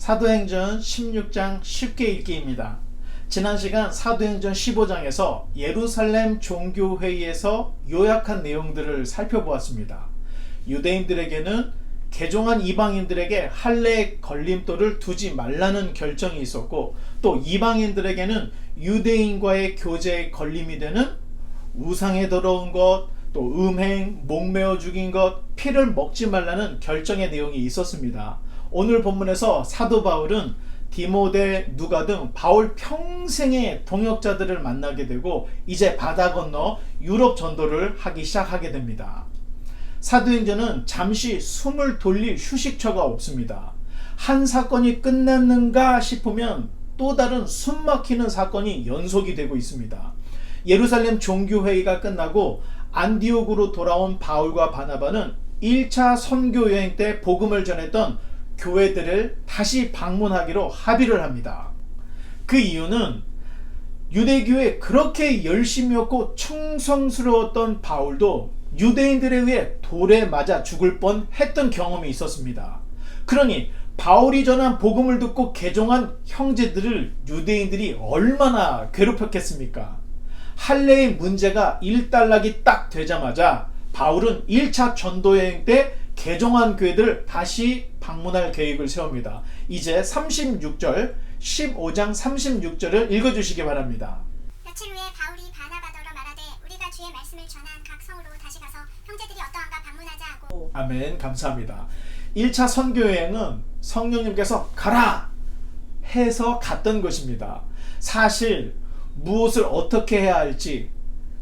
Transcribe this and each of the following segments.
사도행전 16장 쉽게 읽기입니다. 지난 시간 사도행전 15장에서 예루살렘 종교회의에서 요약한 내용들을 살펴보았습니다. 유대인들에게는 개종한 이방인들에게 할례의 걸림돌을 두지 말라는 결정이 있었고, 또 이방인들에게는 유대인과의 교제에 걸림이 되는 우상에 더러운 것, 또 음행, 목매어 죽인 것, 피를 먹지 말라는 결정의 내용이 있었습니다. 오늘 본문에서 사도 바울은 디모데, 누가 등 바울 평생의 동역자들을 만나게 되고 이제 바다 건너 유럽 전도를 하기 시작하게 됩니다. 사도행전은 잠시 숨을 돌릴 휴식처가 없습니다. 한 사건이 끝났는가 싶으면 또 다른 숨막히는 사건이 연속이 되고 있습니다. 예루살렘 종교회의가 끝나고 안디옥으로 돌아온 바울과 바나바는 1차 선교 여행 때 복음을 전했던 교회들을 다시 방문하기로 합의를 합니다. 그 이유는 유대교에 그렇게 열심이었고 충성스러웠던 바울도 유대인들에 의해 돌에 맞아 죽을 뻔했던 경험이 있었습니다. 그러니 바울이 전한 복음을 듣고 개종한 형제들을 유대인들이 얼마나 괴롭혔겠습니까? 할례의 문제가 일단락이 딱 되자마자 바울은 1차 전도여행 때 개종한 교회들을 다시 방문할 계획을 세웁니다. 이제 36절, 15장 36절을 읽어주시기 바랍니다. 며칠 후에 바울이 바나바더러 말하되 우리가 주의 말씀을 전한 각 성으로 다시 가서 형제들이 어떠한가 방문하자 하고. 아멘. 감사합니다. 1차 선교여행은 성령님께서 가라 해서 갔던 것입니다. 사실 무엇을 어떻게 해야 할지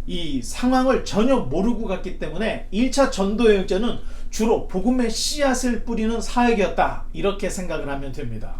이 상황을 전혀 모르고 갔기 때문에 1차 전도여행자는 주로 복음의 씨앗을 뿌리는 사역이었다, 이렇게 생각을 하면 됩니다.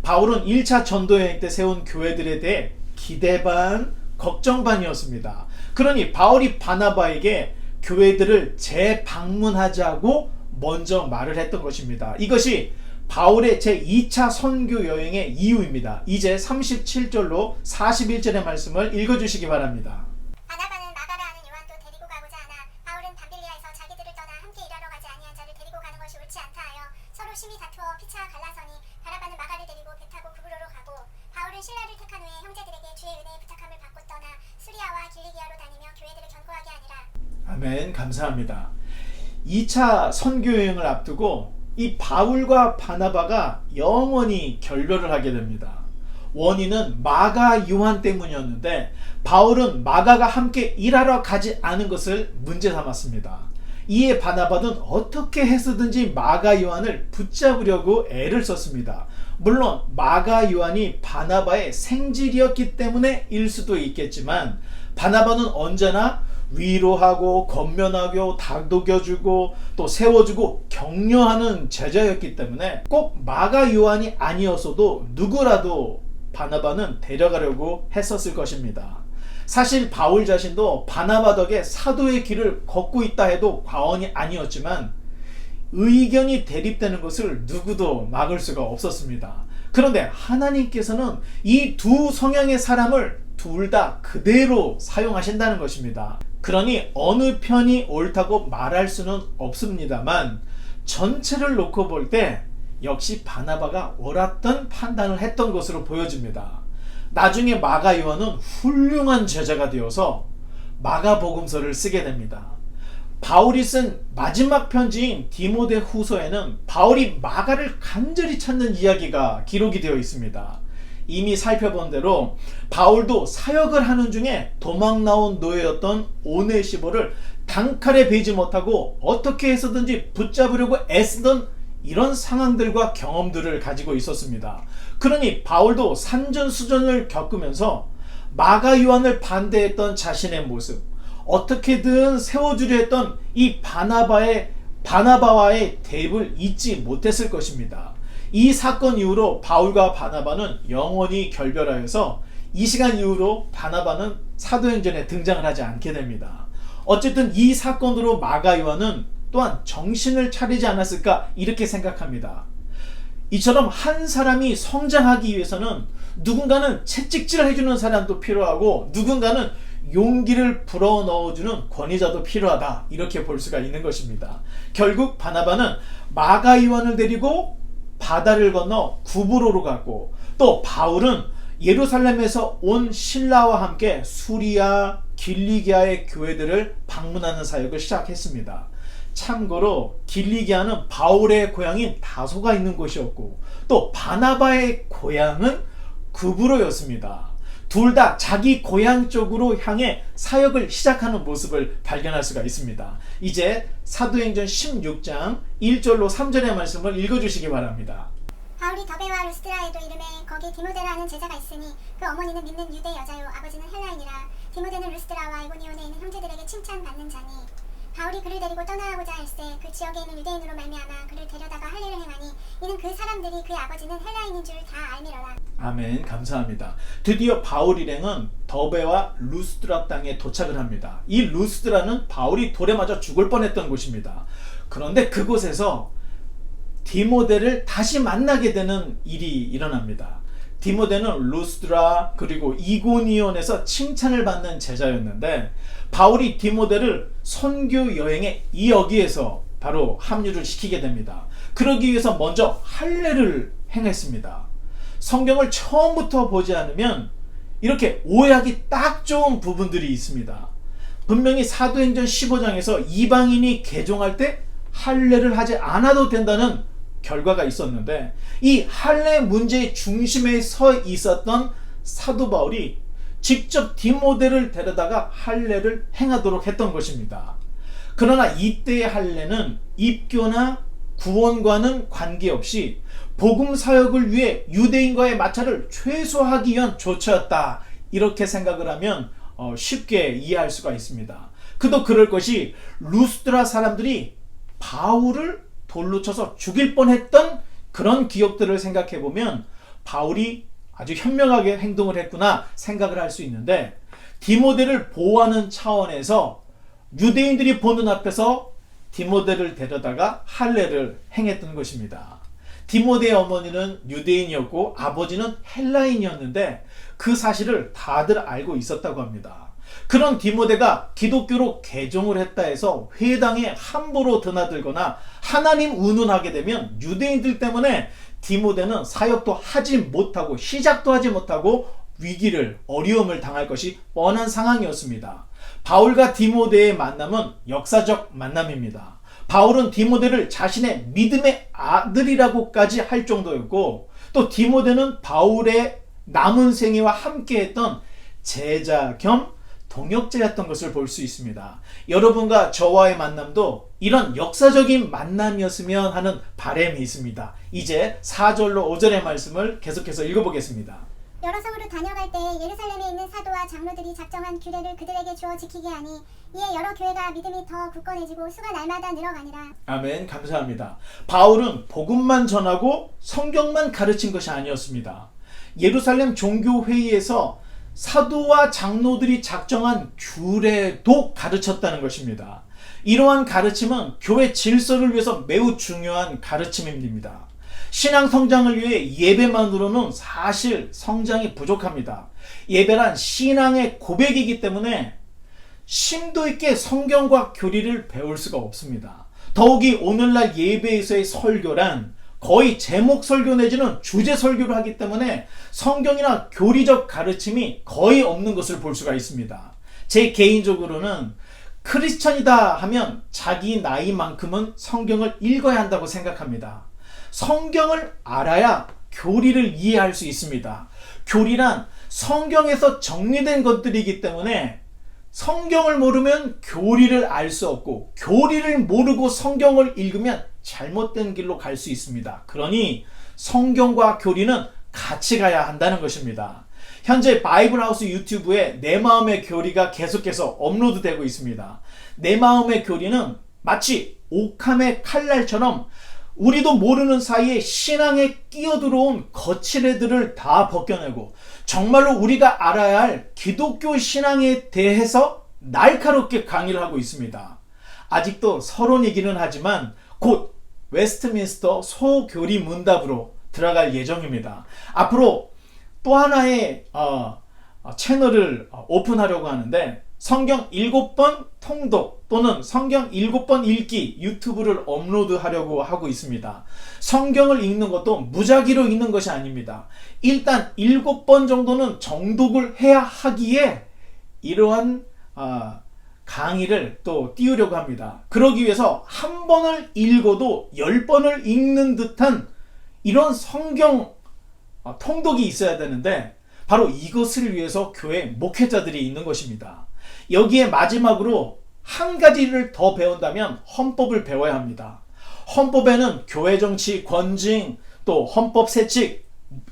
바울은 1차 전도여행 때 세운 교회들에 대해 기대 반, 걱정 반이었습니다. 그러니 바울이 바나바에게 교회들을 재방문하자고 먼저 말을 했던 것입니다. 이것이 바울의 제2차 선교 여행의 이유입니다. 이제 37절로 41절의 말씀을 읽어주시기 바랍니다. 바나바는 마가라 하는 요한도 데리고 가고자 하나 바울은 담빌리아에서 자기들을 떠나 함께 일하러 가지 아니한 자를 데리고 가는 것이 옳지 않다 하여 서로 심히 다투어 피차 갈라서니 바나바는 마가를 데리고 배 타고 구브로로 가고 바울은 신라를 택한 후에 형제들에게 주의 은혜의 부탁함을 받고 떠나 수리아와 길리기아로 다니며 교회들을 견고하게 하니라. 아멘. 감사합니다. 2차 선교여행을 앞두고 이 바울과 바나바가 영원히 결별을 하게 됩니다. 원인은 마가 요한 때문이었는데 바울은 마가가 함께 일하러 가지 않은 것을 문제 삼았습니다. 이에 바나바는 어떻게 해서든지 마가 요한을 붙잡으려고 애를 썼습니다. 물론 마가 요한이 바나바의 생질이었기 때문에 일 수도 있겠지만 바나바는 언제나 위로하고 권면하고 다독여주고 또 세워주고 격려하는 제자였기 때문에 꼭 마가 요한이 아니었어도 누구라도 바나바는 데려가려고 했었을 것입니다. 사실 바울 자신도 바나바 덕에 사도의 길을 걷고 있다 해도 과언이 아니었지만 의견이 대립되는 것을 누구도 막을 수가 없었습니다. 그런데 하나님께서는 이 두 성향의 사람을 둘 다 그대로 사용하신다는 것입니다. 그러니 어느 편이 옳다고 말할 수는 없습니다만 전체를 놓고 볼 때 역시 바나바가 옳았던 판단을 했던 것으로 보여집니다. 나중에 마가 요한은 훌륭한 제자가 되어서 마가복음서를 쓰게 됩니다. 바울이 쓴 마지막 편지인 디모데 후서에는 바울이 마가를 간절히 찾는 이야기가 기록이 되어 있습니다. 이미 살펴본 대로 바울도 사역을 하는 중에 도망 나온 노예였던 오네시모를 단칼에 베지 못하고 어떻게 해서든지 붙잡으려고 애쓰던 이런 상황들과 경험들을 가지고 있었습니다. 그러니 바울도 산전수전을 겪으면서 마가 요한을 반대했던 자신의 모습, 어떻게든 세워주려 했던 이 바나바와의 대립을 잊지 못했을 것입니다. 이 사건 이후로 바울과 바나바는 영원히 결별하여서 이 시간 이후로 바나바는 사도행전에 등장을 하지 않게 됩니다. 어쨌든 이 사건으로 마가 요한은 또한 정신을 차리지 않았을까 이렇게 생각합니다. 이처럼 한 사람이 성장하기 위해서는 누군가는 채찍질을 해주는 사람도 필요하고 누군가는 용기를 불어넣어주는 권위자도 필요하다, 이렇게 볼 수가 있는 것입니다. 결국 바나바는 마가 요한을 데리고 바다를 건너 구브로로 갔고, 또 바울은 예루살렘에서 온 신라와 함께 수리아, 길리기아의 교회들을 방문하는 사역을 시작했습니다. 참고로 길리기아는 바울의 고향인 다소가 있는 곳이었고, 또 바나바의 고향은 구브로였습니다. 둘 다 자기 고향 쪽으로 향해 사역을 시작하는 모습을 발견할 수가 있습니다. 이제 사도행전 16장 1절로 3절의 말씀을 읽어주시기 바랍니다. 바울이 더베와 루스드라에도 이름에 거기 디모데라는 제자가 있으니 그 어머니는 믿는 유대 여자요 아버지는 헬라인이라. 디모데는 루스드라와 이고니온에 있는 형제들에게 칭찬받는 자니 바울이 그를 데리고 떠나가고자 할세 그 지역에 있는 유대인으로 말미암아 그를 데려다가 할례를 행하니 이는 그 사람들이 그의 아버지는 헬라인인 줄 다 알미러라. 아멘. 감사합니다. 드디어 바울 일행은 더베와 루스드라 땅에 도착을 합니다. 이 루스드라는 바울이 돌에 맞아 죽을 뻔했던 곳입니다. 그런데 그곳에서 디모데를 다시 만나게 되는 일이 일어납니다. 디모데는 루스드라 그리고 이고니온에서 칭찬을 받는 제자였는데, 바울이 디모데를 선교 여행에 이 여기에서 바로 합류를 시키게 됩니다. 그러기 위해서 먼저 할례를 행했습니다. 성경을 처음부터 보지 않으면 이렇게 오해하기 딱 좋은 부분들이 있습니다. 분명히 사도행전 15장에서 이방인이 개종할 때 할례를 하지 않아도 된다는 결과가 있었는데, 이 할례 문제의 중심에 서 있었던 사도 바울이 직접 디모데를 데려다가 할례를 행하도록 했던 것입니다. 그러나 이때의 할례는 입교나 구원과는 관계없이 복음 사역을 위해 유대인과의 마찰을 최소화하기 위한 조처였다, 이렇게 생각을 하면 쉽게 이해할 수가 있습니다. 그도 그럴 것이 루스드라 사람들이 바울을 돌로 쳐서 죽일 뻔했던 그런 기억들을 생각해 보면 바울이 아주 현명하게 행동을 했구나 생각을 할 수 있는데, 디모데를 보호하는 차원에서 유대인들이 보는 앞에서 디모데를 데려다가 할례를 행했던 것입니다. 디모데의 어머니는 유대인이었고 아버지는 헬라인이었는데 그 사실을 다들 알고 있었다고 합니다. 그런 디모데가 기독교로 개종을 했다 해서 회당에 함부로 드나들거나 하나님 운운하게 되면 유대인들 때문에 디모데는 사역도 하지 못하고 시작도 하지 못하고 위기를, 어려움을 당할 것이 뻔한 상황이었습니다. 바울과 디모데의 만남은 역사적 만남입니다. 바울은 디모데를 자신의 믿음의 아들이라고까지 할 정도였고, 또 디모데는 바울의 남은 생애와 함께했던 제자 겸 동역자였던 것을 볼 수 있습니다. 여러분과 저와의 만남도 이런 역사적인 만남이었으면 하는 바람이 있습니다. 이제 4절로 5절의 말씀을 계속해서 읽어보겠습니다. 여러 성으로 다녀갈 때 예루살렘에 있는 사도와 장로들이 작정한 규례를 그들에게 주어 지키게 하니 이에 여러 교회가 믿음이 더 굳건해지고 수가 날마다 늘어가니라. 아멘. 감사합니다. 바울은 복음만 전하고 성경만 가르친 것이 아니었습니다. 예루살렘 종교회의에서 사도와 장로들이 작정한 규례도 가르쳤다는 것입니다. 이러한 가르침은 교회 질서를 위해서 매우 중요한 가르침입니다. 신앙 성장을 위해 예배만으로는 사실 성장이 부족합니다. 예배란 신앙의 고백이기 때문에 심도 있게 성경과 교리를 배울 수가 없습니다. 더욱이 오늘날 예배에서의 설교란 거의 제목 설교 내지는 주제 설교를 하기 때문에 성경이나 교리적 가르침이 거의 없는 것을 볼 수가 있습니다. 제 개인적으로는 크리스천이다 하면 자기 나이만큼은 성경을 읽어야 한다고 생각합니다. 성경을 알아야 교리를 이해할 수 있습니다. 교리란 성경에서 정리된 것들이기 때문에 성경을 모르면 교리를 알 수 없고, 교리를 모르고 성경을 읽으면 잘못된 길로 갈 수 있습니다. 그러니 성경과 교리는 같이 가야 한다는 것입니다. 현재 바이블하우스 유튜브에 내 마음의 교리가 계속해서 업로드되고 있습니다. 내 마음의 교리는 마치 옥함의 칼날처럼 우리도 모르는 사이에 신앙에 끼어들어온 거칠 애들을 다 벗겨내고 정말로 우리가 알아야 할 기독교 신앙에 대해서 날카롭게 강의를 하고 있습니다. 아직도 서론이기는 하지만 곧 웨스트민스터 소교리 문답으로 들어갈 예정입니다. 앞으로 또 하나의 채널을 오픈하려고 하는데 성경 7번 통독 또는 성경 7번 읽기 유튜브를 업로드하려고 하고 있습니다. 성경을 읽는 것도 무작위로 읽는 것이 아닙니다. 일단 7번 정도는 정독을 해야 하기에 이러한 강의를 또 띄우려고 합니다. 그러기 위해서 한 번을 읽어도 10번을 읽는 듯한 이런 성경 통독이 있어야 되는데 바로 이것을 위해서 교회 목회자들이 있는 것입니다. 여기에 마지막으로 한 가지를 더 배운다면 헌법을 배워야 합니다. 헌법에는 교회 정치, 권징, 또 헌법 세칙,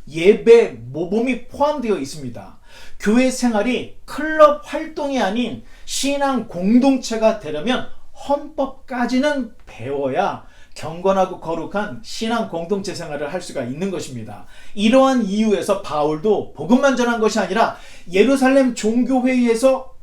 예배, 모범이 포함되어 있습니다. 교회 생활이 클럽 활동이 아닌 신앙 공동체가 되려면 헌법까지는 배워야 경건하고 거룩한 신앙 공동체 생활을 할 수가 있는 것입니다. 이러한 이유에서 바울도 복음만 전한 것이 아니라 예루살렘 종교회의에서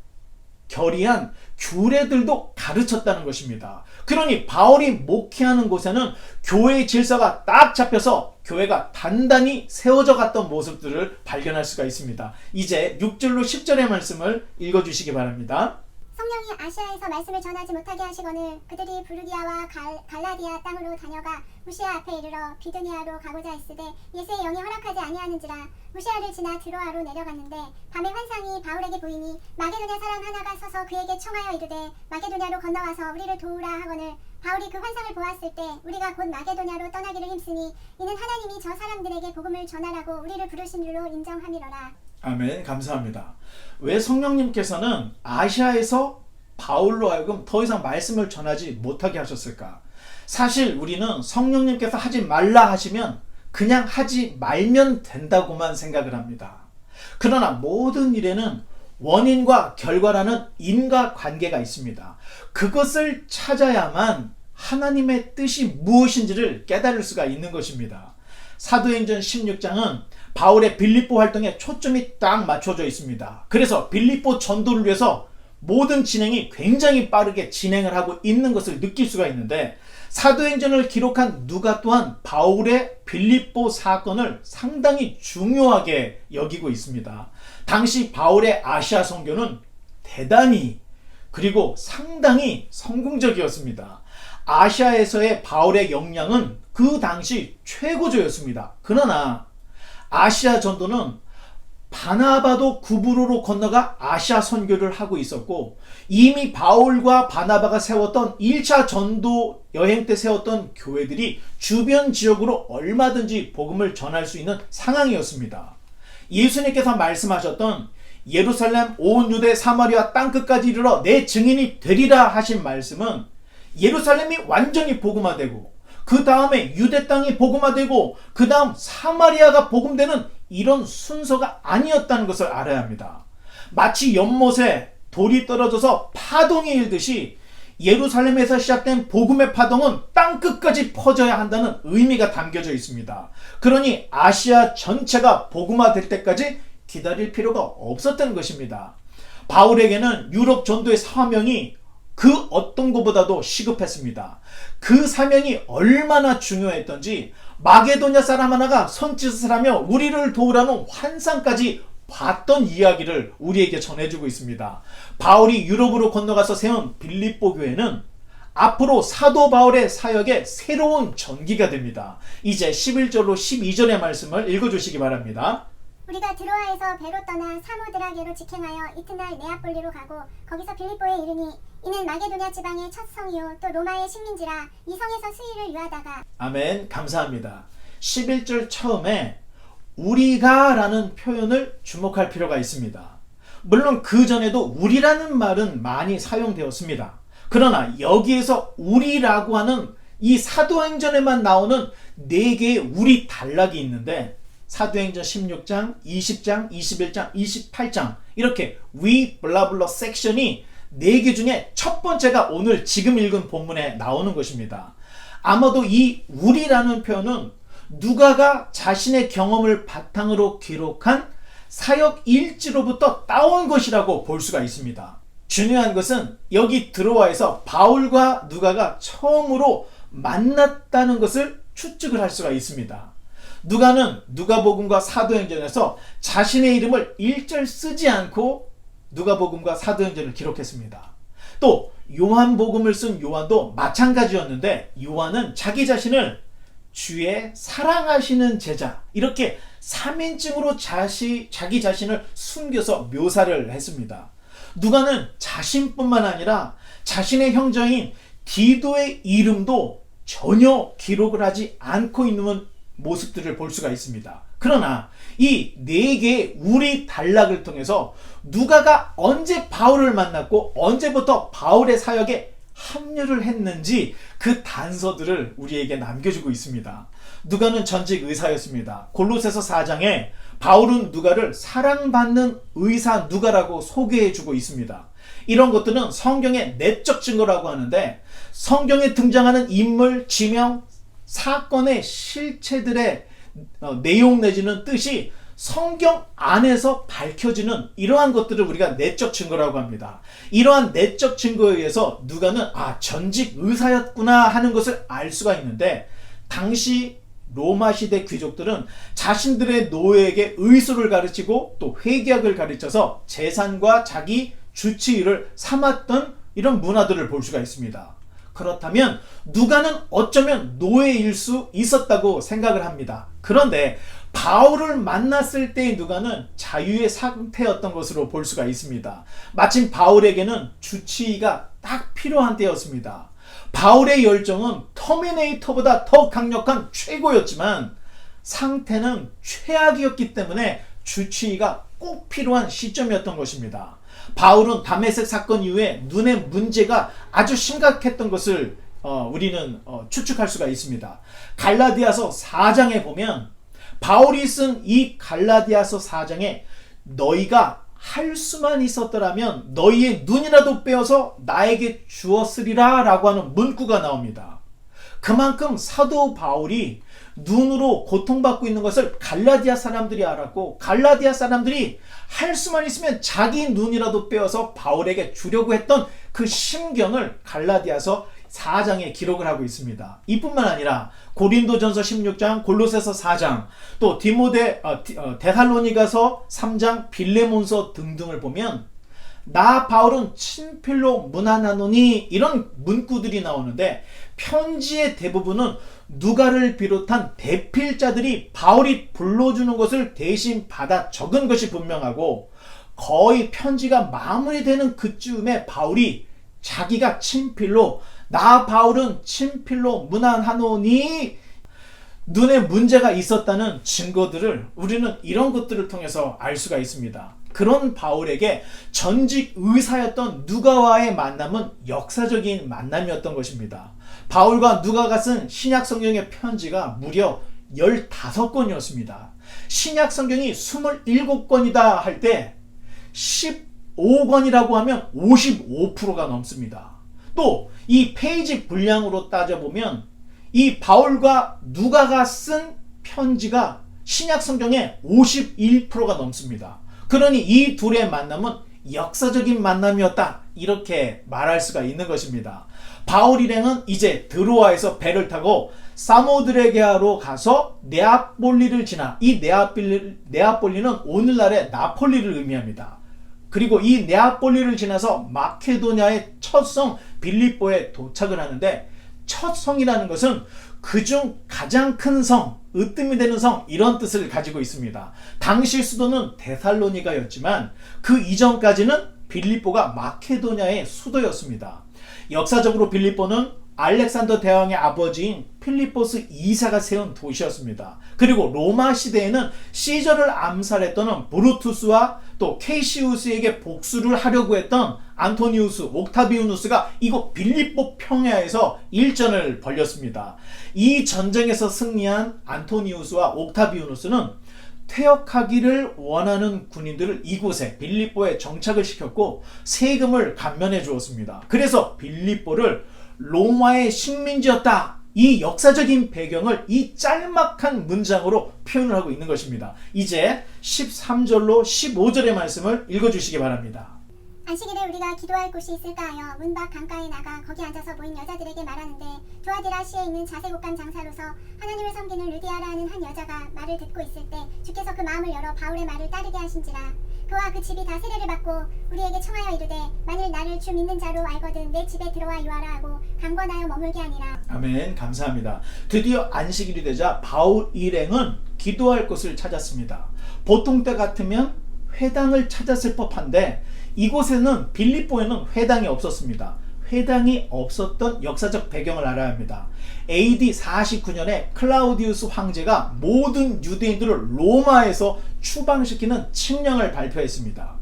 결의한 규례들도 가르쳤다는 것입니다. 그러니 바울이 목회하는 곳에는 교회의 질서가 딱 잡혀서 교회가 단단히 세워져 갔던 모습들을 발견할 수가 있습니다. 이제 6절로 10절의 말씀을 읽어주시기 바랍니다. 성령이 아시아에서 말씀을 전하지 못하게 하시거늘 그들이 부르기아와 갈라디아 땅으로 다녀가 무시아 앞에 이르러 비두니아로 가고자 했으되 예수의 영이 허락하지 아니하는지라 무시아를 지나 드로아로 내려갔는데 밤에 환상이 바울에게 보이니 마게도냐 사람 하나가 서서 그에게 청하여 이르되 마게도냐로 건너와서 우리를 도우라 하거늘 바울이 그 환상을 보았을 때 우리가 곧 마게도냐로 떠나기를 힘쓰니 이는 하나님이 저 사람들에게 복음을 전하라고 우리를 부르신 줄로 인정함이로라. 아멘. 감사합니다. 왜 성령님께서는 아시아에서 바울로 하여금 더 이상 말씀을 전하지 못하게 하셨을까? 사실 우리는 성령님께서 하지 말라 하시면 그냥 하지 말면 된다고만 생각을 합니다. 그러나 모든 일에는 원인과 결과라는 인과관계가 있습니다. 그것을 찾아야만 하나님의 뜻이 무엇인지를 깨달을 수가 있는 것입니다. 사도행전 16장은 바울의 빌립보 활동에 초점이 딱 맞춰져 있습니다. 그래서 빌립보 전도를 위해서 모든 진행이 굉장히 빠르게 진행을 하고 있는 것을 느낄 수가 있는데 사도행전을 기록한 누가 또한 바울의 빌립보 사건을 상당히 중요하게 여기고 있습니다. 당시 바울의 아시아 선교는 대단히 그리고 상당히 성공적이었습니다. 아시아에서의 바울의 역량은 그 당시 최고조였습니다. 그러나 아시아 전도는 바나바도 구브로로 건너가 아시아 선교를 하고 있었고 이미 바울과 바나바가 세웠던 1차 전도 여행 때 세웠던 교회들이 주변 지역으로 얼마든지 복음을 전할 수 있는 상황이었습니다. 예수님께서 말씀하셨던 예루살렘 온 유대 사마리아 땅끝까지 이르러 내 증인이 되리라 하신 말씀은 예루살렘이 완전히 복음화되고 그 다음에 유대 땅이 복음화되고 그 다음 사마리아가 복음되는 이런 순서가 아니었다는 것을 알아야 합니다. 마치 연못에 돌이 떨어져서 파동이 일듯이 예루살렘에서 시작된 복음의 파동은 땅끝까지 퍼져야 한다는 의미가 담겨져 있습니다. 그러니 아시아 전체가 복음화될 때까지 기다릴 필요가 없었던 것입니다. 바울에게는 유럽 전도의 사명이 그 어떤 것보다도 시급했습니다. 그 사명이 얼마나 중요했던지 마게도냐 사람 하나가 손짓을 하며 우리를 도우라는 환상까지 봤던 이야기를 우리에게 전해주고 있습니다. 바울이 유럽으로 건너가서 세운 빌립보 교회는 앞으로 사도 바울의 사역에 새로운 전기가 됩니다. 이제 11절로 12절의 말씀을 읽어주시기 바랍니다. 우리가 드로아에서 배로 떠나 사모드라게로 직행하여 이튿날 네아폴리로 가고 거기서 빌립보에 이르니 이는 마게도냐 지방의 첫 성이요 또 로마의 식민지라 이 성에서 수일을 유하다가. 아멘. 감사합니다. 11절 처음에 우리가 라는 표현을 주목할 필요가 있습니다. 물론 그 전에도 우리라는 말은 많이 사용되었습니다. 그러나 여기에서 우리라고 하는 이 사도행전에만 나오는 4개의 우리 단락이 있는데 사도행전 16장, 20장, 21장, 28장 이렇게 we 블라블러 섹션이 4개 중에 첫 번째가 오늘 지금 읽은 본문에 나오는 것입니다. 아마도 이 우리라는 표현은 누가가 자신의 경험을 바탕으로 기록한 사역 일지로부터 따온 것이라고 볼 수가 있습니다. 중요한 것은 여기 드로아에서 바울과 누가가 처음으로 만났다는 것을 추측을 할 수가 있습니다. 누가는 누가복음과 사도행전에서 자신의 이름을 1절 쓰지 않고 누가복음과 사도행전을 기록했습니다. 또 요한복음을 쓴 요한도 마찬가지였는데 요한은 자기 자신을 주의 사랑하시는 제자 이렇게 3인칭으로 자기 자신을 숨겨서 묘사를 했습니다. 누가는 자신뿐만 아니라 자신의 형제인 디도의 이름도 전혀 기록을 하지 않고 있는 모습들을 볼 수가 있습니다. 그러나 이 4개의 우리 단락을 통해서 누가가 언제 바울을 만났고 언제부터 바울의 사역에 합류를 했는지 그 단서들을 우리에게 남겨주고 있습니다. 누가는 전직 의사였습니다. 골로새서 4장에 바울은 누가를 사랑받는 의사 누가라고 소개해주고 있습니다. 이런 것들은 성경의 내적 증거라고 하는데 성경에 등장하는 인물, 지명, 사건의 실체들의 내용 내지는 뜻이 성경 안에서 밝혀지는 이러한 것들을 우리가 내적 증거라고 합니다. 이러한 내적 증거에 의해서 누가는 전직 의사였구나 하는 것을 알 수가 있는데 당시 로마 시대 귀족들은 자신들의 노예에게 의술을 가르치고 또 회계학을 가르쳐서 재산과 자기 주치의를 삼았던 이런 문화들을 볼 수가 있습니다. 그렇다면 누가는 어쩌면 노예일 수 있었다고 생각을 합니다. 그런데 바울을 만났을 때의 누가는 자유의 상태였던 것으로 볼 수가 있습니다. 마침 바울에게는 주치의가 딱 필요한 때였습니다. 바울의 열정은 터미네이터보다 더 강력한 최고였지만 상태는 최악이었기 때문에 주치의가 꼭 필요한 시점이었던 것입니다. 바울은 다메섹 사건 이후에 눈의 문제가 아주 심각했던 것을 우리는 추측할 수가 있습니다. 갈라디아서 4장에 보면 바울이 쓴 이 갈라디아서 4장에 너희가 할 수만 있었더라면 너희의 눈이라도 빼어서 나에게 주었으리라 라고 하는 문구가 나옵니다. 그만큼 사도 바울이 눈으로 고통받고 있는 것을 갈라디아 사람들이 알았고 갈라디아 사람들이 할 수만 있으면 자기 눈이라도 빼어서 바울에게 주려고 했던 그 심경을 갈라디아서 4장에 기록을 하고 있습니다. 이뿐만 아니라 고린도전서 16장, 골로새서 4장, 또 데살로니가서 3장, 빌레몬서 등등을 보면 나 바울은 친필로 문안하노니 이런 문구들이 나오는데 편지의 대부분은 누가를 비롯한 대필자들이 바울이 불러주는 것을 대신 받아 적은 것이 분명하고 거의 편지가 마무리되는 그쯤에 바울이 자기가 친필로 나 바울은 친필로 문안하노니 눈에 문제가 있었다는 증거들을 우리는 이런 것들을 통해서 알 수가 있습니다. 그런 바울에게 전직 의사였던 누가와의 만남은 역사적인 만남이었던 것입니다. 바울과 누가가 쓴 신약 성경의 편지가 무려 15권이었습니다. 신약 성경이 27권이다 할 때 15권이라고 하면 55%가 넘습니다. 또 이 페이지 분량으로 따져보면 이 바울과 누가가 쓴 편지가 신약 성경의 51%가 넘습니다. 그러니 이 둘의 만남은 역사적인 만남이었다 이렇게 말할 수가 있는 것입니다. 바울 일행은 이제 드로아에서 배를 타고 사모드레게아로 가서 네아폴리를 지나 이 네아폴리는 오늘날의 나폴리를 의미합니다. 그리고 이 네아폴리를 지나서 마케도냐의 첫 성 빌립보에 도착을 하는데 첫 성이라는 것은 그중 가장 큰 성, 으뜸이 되는 성 이런 뜻을 가지고 있습니다. 당시 수도는 데살로니가였지만 그 이전까지는 빌립보가 마케도냐의 수도였습니다. 역사적으로 빌립보는 알렉산더 대왕의 아버지인 필리포스 2세가 세운 도시였습니다. 그리고 로마 시대에는 시저를 암살했던 브루투스와 또 케이시우스에게 복수를 하려고 했던 안토니우스, 옥타비우누스가 이곳 빌립보 평야에서 일전을 벌였습니다. 이 전쟁에서 승리한 안토니우스와 옥타비우누스는 퇴역하기를 원하는 군인들을 이곳에 빌립보에 정착을 시켰고 세금을 감면해 주었습니다. 그래서 빌립보를 로마의 식민지였다. 이 역사적인 배경을 이 짤막한 문장으로 표현을 하고 있는 것입니다. 이제 13절로 15절의 말씀을 읽어주시기 바랍니다. 안식일에 우리가 기도할 곳이 있을까 하여 문 밖 강가에 나가 거기 앉아서 모인 여자들에게 말하는데 두아디라시에 있는 자세곡간 장사로서 하나님을 섬기는 르디아라 하는 한 여자가 말을 듣고 있을 때 주께서 그 마음을 열어 바울의 말을 따르게 하신지라. 그와 그 집이 다 세례를 받고 우리에게 청하여 이르되 만일 나를 주 믿는 자로 알거든 내 집에 들어와 유하라 하고 강권하여 머물게 하니라. 아멘. 감사합니다. 드디어 안식일이 되자 바울 일행은 기도할 곳을 찾았습니다. 보통 때 같으면 회당을 찾았을 법한데 이곳에는 빌립보에는 회당이 없었습니다. 회당이 없었던 역사적 배경을 알아야 합니다. AD 49년에 클라우디우스 황제가 모든 유대인들을 로마에서 추방시키는 칙령을 발표했습니다.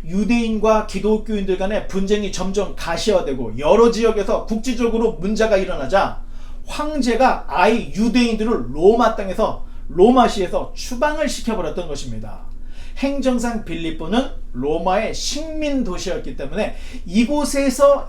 유대인과 기독교인들 간의 분쟁이 점점 가시화되고 여러 지역에서 국지적으로 문제가 일어나자 황제가 아예 유대인들을 로마 땅에서 로마시에서 추방을 시켜버렸던 것입니다. 행정상 빌립보는 로마의 식민 도시였기 때문에 이곳에서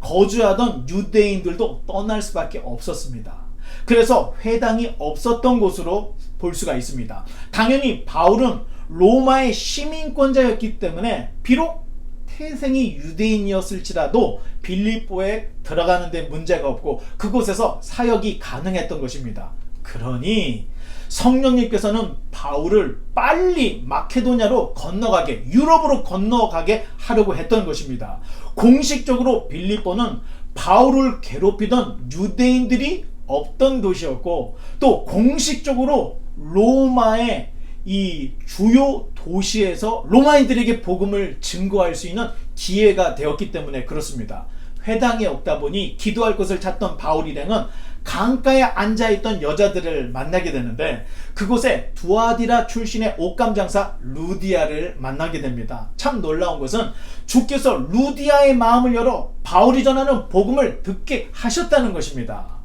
거주하던 유대인들도 떠날 수밖에 없었습니다. 그래서 회당이 없었던 곳으로 볼 수가 있습니다. 당연히 바울은 로마의 시민권자였기 때문에 비록 태생이 유대인이었을지라도 빌립보에 들어가는 데 문제가 없고 그곳에서 사역이 가능했던 것입니다. 그러니 성령님께서는 바울을 빨리 마케도냐로 건너가게, 유럽으로 건너가게 하려고 했던 것입니다. 공식적으로 빌립보는 바울을 괴롭히던 유대인들이 없던 도시였고 또 공식적으로 로마의 이 주요 도시에서 로마인들에게 복음을 증거할 수 있는 기회가 되었기 때문에 그렇습니다. 회당이 없다 보니 기도할 곳을 찾던 바울 일행은 강가에 앉아있던 여자들을 만나게 되는데 그곳에 두아디라 출신의 옷감 장사 루디아를 만나게 됩니다. 참 놀라운 것은 주께서 루디아의 마음을 열어 바울이 전하는 복음을 듣게 하셨다는 것입니다.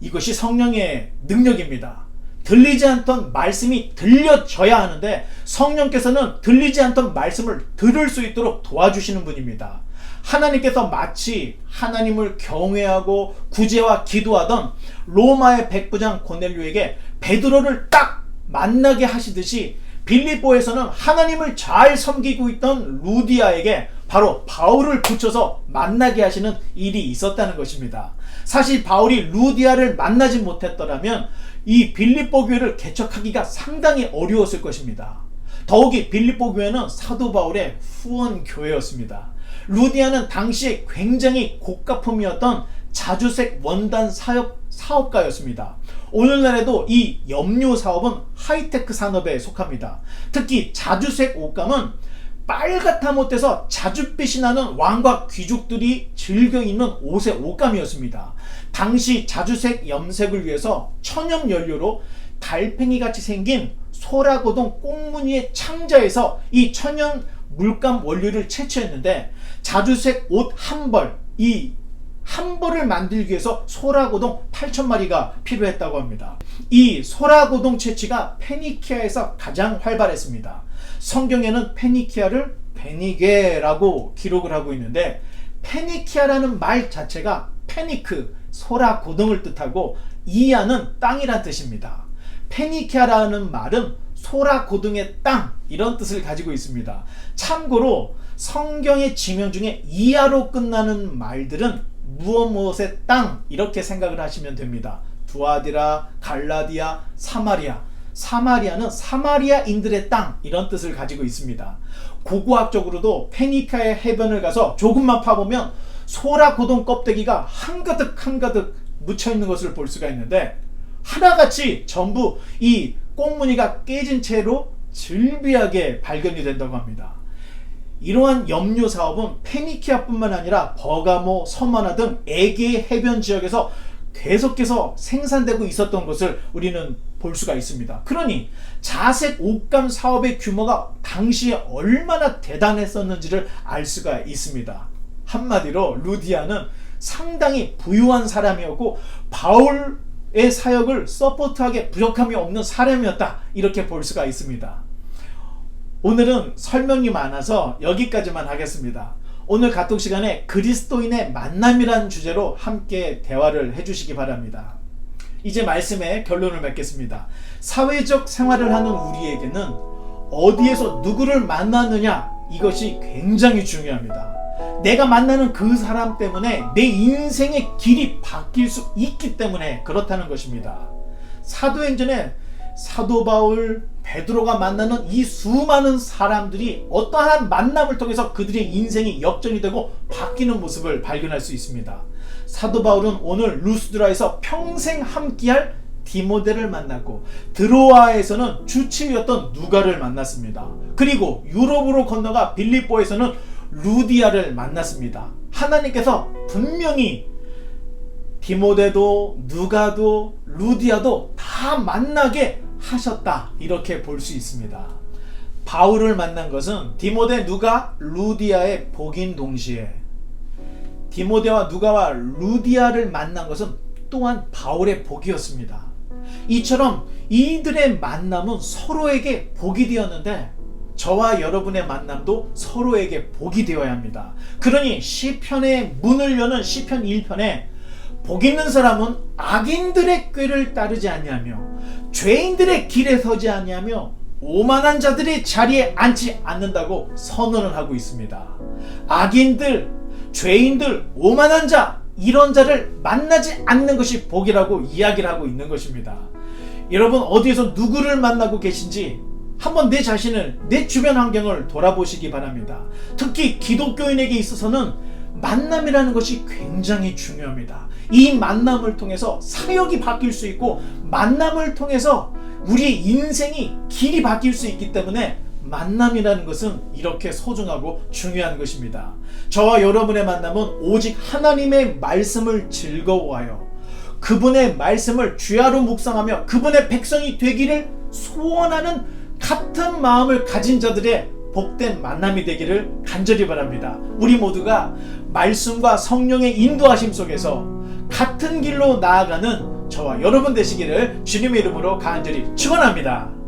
이것이 성령의 능력입니다. 들리지 않던 말씀이 들려져야 하는데 성령께서는 들리지 않던 말씀을 들을 수 있도록 도와주시는 분입니다. 하나님께서 마치 하나님을 경외하고 구제와 기도하던 로마의 백부장 고넬료에게 베드로를 딱 만나게 하시듯이 빌립보에서는 하나님을 잘 섬기고 있던 루디아에게 바로 바울을 붙여서 만나게 하시는 일이 있었다는 것입니다. 사실 바울이 루디아를 만나지 못했더라면 이 빌립보 교회를 개척하기가 상당히 어려웠을 것입니다. 더욱이 빌립보 교회는 사도 바울의 후원 교회였습니다. 루디아는 당시에 굉장히 고가품이었던 자주색 원단 사업가였습니다. 오늘날에도 이 염료 사업은 하이테크 산업에 속합니다. 특히 자주색 옷감은 빨갛다 못해서 자줏빛이 나는 왕과 귀족들이 즐겨 입는 옷의 옷감이었습니다. 당시 자주색 염색을 위해서 천연 연료로 달팽이같이 생긴 소라고동 꽁무니의 창자에서 이 천연 물감 원료를 채취했는데 자주색 옷 한 벌, 이 한 벌을 만들기 위해서 소라고동 8,000마리가 필요했다고 합니다. 이 소라고동 채취가 페니키아에서 가장 활발했습니다. 성경에는 페니키아를 베니게라고 기록을 하고 있는데 페니키아라는 말 자체가 페니크, 소라고동을 뜻하고 이아는 땅이란 뜻입니다. 페니키아라는 말은 소라고등의 땅 이런 뜻을 가지고 있습니다. 참고로 성경의 지명 중에 이하로 끝나는 말들은 무엇의 땅 이렇게 생각을 하시면 됩니다. 두아디라, 갈라디아, 사마리아. 사마리아는 사마리아인들의 땅 이런 뜻을 가지고 있습니다. 고고학적으로도 페니키아의 해변을 가서 조금만 파보면 소라고동 껍데기가 한가득 묻혀있는 것을 볼 수가 있는데 하나같이 전부 이 꽁무니가 깨진 채로 즐비하게 발견이 된다고 합니다. 이러한 염료 사업은 페니키아뿐만 아니라 버가모, 서머나 등 에게 해변 지역에서 계속해서 생산되고 있었던 것을 우리는 볼 수가 있습니다. 그러니 자색 옷감 사업의 규모가 당시에 얼마나 대단했었는지를 알 수가 있습니다. 한마디로 루디아는 상당히 부유한 사람이었고 바울의 사역을 서포트하기에 부족함이 없는 사람이었다 이렇게 볼 수가 있습니다. 오늘은 설명이 많아서 여기까지만 하겠습니다. 오늘 가톡 시간에 그리스도인의 만남이라는 주제로 함께 대화를 해주시기 바랍니다. 이제 말씀의 결론을 맺겠습니다. 사회적 생활을 하는 우리에게는 어디에서 누구를 만나느냐 이것이 굉장히 중요합니다. 내가 만나는 그 사람 때문에 내 인생의 길이 바뀔 수 있기 때문에 그렇다는 것입니다. 사도행전에 사도 바울, 베드로가 만나는 이 수많은 사람들이 어떠한 만남을 통해서 그들의 인생이 역전이 되고 바뀌는 모습을 발견할 수 있습니다. 사도 바울은 오늘 루스드라에서 평생 함께할 디모데를 만났고, 드로아에서는 주치의였던 누가를 만났습니다. 그리고 유럽으로 건너가 빌립보에서는 루디아를 만났습니다. 하나님께서 분명히 디모데도 누가도 루디아도 다 만나게 하셨다, 이렇게 볼 수 있습니다. 바울을 만난 것은 디모데, 누가, 루디아의 복인 동시에 디모데와 누가와 루디아를 만난 것은 또한 바울의 복이었습니다. 이처럼 이들의 만남은 서로에게 복이 되었는데 저와 여러분의 만남도 서로에게 복이 되어야 합니다. 그러니 시편의 문을 여는 시편 1편에 복 있는 사람은 악인들의 꾀를 따르지 아니하며 죄인들의 길에 서지 아니하며 오만한 자들의 자리에 앉지 않는다고 선언을 하고 있습니다. 악인들, 죄인들, 오만한 자, 이런 자를 만나지 않는 것이 복이라고 이야기를 하고 있는 것입니다. 여러분, 어디에서 누구를 만나고 계신지 한번 내 자신을, 내 주변 환경을 돌아보시기 바랍니다. 특히 기독교인에게 있어서는 만남이라는 것이 굉장히 중요합니다. 이 만남을 통해서 사역이 바뀔 수 있고, 만남을 통해서 우리의 인생이 길이 바뀔 수 있기 때문에 만남이라는 것은 이렇게 소중하고 중요한 것입니다. 저와 여러분의 만남은 오직 하나님의 말씀을 즐거워하여 그분의 말씀을 주야로 묵상하며 그분의 백성이 되기를 소원하는 같은 마음을 가진 자들의 복된 만남이 되기를 간절히 바랍니다. 우리 모두가 말씀과 성령의 인도하심 속에서 같은 길로 나아가는 저와 여러분 되시기를 주님의 이름으로 간절히 축원합니다.